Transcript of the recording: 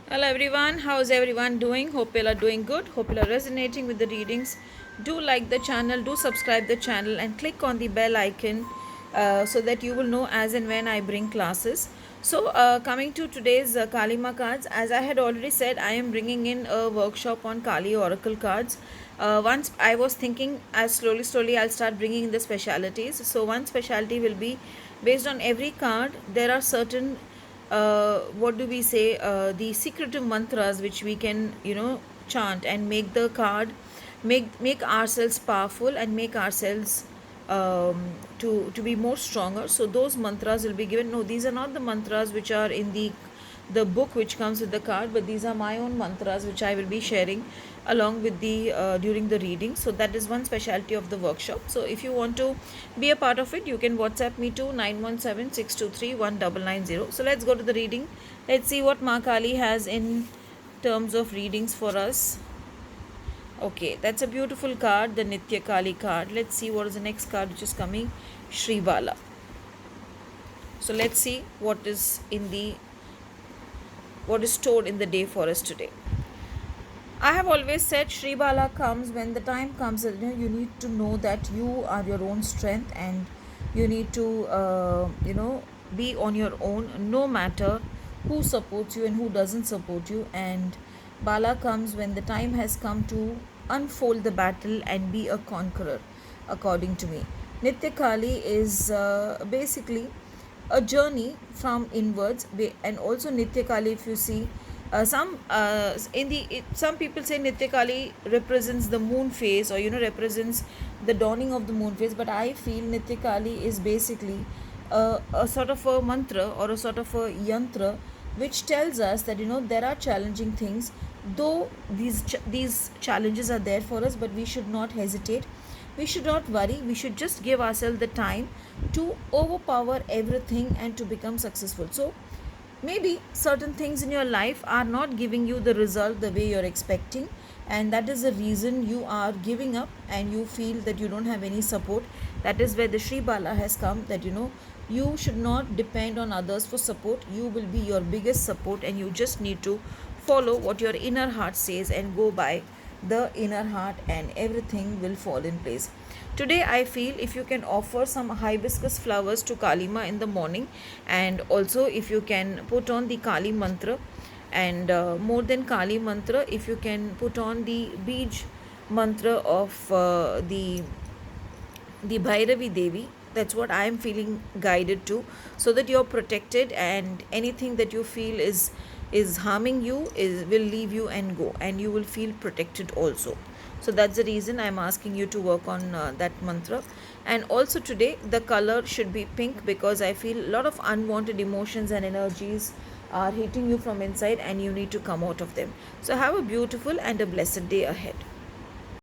Hello everyone, how's everyone doing? Hope you are doing good. Hope you are resonating with the readings. Do like the channel, do subscribe the channel, and click on the bell icon so that you will know as and when I bring classes. Coming to today's Kalima cards, as I had already said, I am bringing in a workshop on Kali Oracle cards. Once I was thinking, as slowly, I'll start bringing in the specialities. So one specialty will be based on every card. There are certain what do we say, the secretive mantras which we can chant and make the card, make ourselves powerful and make ourselves to be more stronger. So those mantras will be given. No, these are not the mantras which are in the book which comes with the card, but these are my own mantras which I will be sharing along with the during the reading. So that is one specialty of the workshop. So if you want to be a part of it, you can WhatsApp me to 917-623-1990. So let's go to the reading. Let's see what Ma Kali has in terms of readings for us. Okay, that's a beautiful card, the Nitya Kali card. Let's see what is the next card which is coming. Shri Bala. So let's see what is stored in the day for us today. I have always said Shri Bala comes when the time comes. You need to know that you are your own strength, and you need to be on your own, no matter who supports you and who doesn't support you. And Bala comes when the time has come to unfold the battle and be a conqueror, according to me. Nitya Kali is basically a journey from inwards, and also Nitya Kali, if you see, some people say Nitya Kali represents the moon phase, or represents the dawning of the moon phase. But I feel Nitya Kali is basically a sort of a mantra or a sort of a yantra which tells us that there are challenging things, though these challenges are there for us, but we should not hesitate, we should not worry, we should just give ourselves the time to overpower everything and to become successful. So maybe certain things in your life are not giving you the result the way you're expecting, and that is the reason you are giving up and you feel that you don't have any support. That is where the Shri Bala has come, that you should not depend on others for support. You will be your biggest support, and you just need to follow what your inner heart says and go by the inner heart, and everything will fall in place. Today, I feel if you can offer some hibiscus flowers to Kalima in the morning, and also if you can put on the Kali mantra, and more than Kali mantra, if you can put on the Bij mantra of the Bhairavi Devi, that's what I am feeling guided to, so that you're protected, and anything that you feel is harming you will leave you and go, and you will feel protected also. So that's the reason I'm asking you to work on that mantra. And also today the color should be pink, because I feel a lot of unwanted emotions and energies are hitting you from inside, and you need to come out of them. So have a beautiful and a blessed day ahead.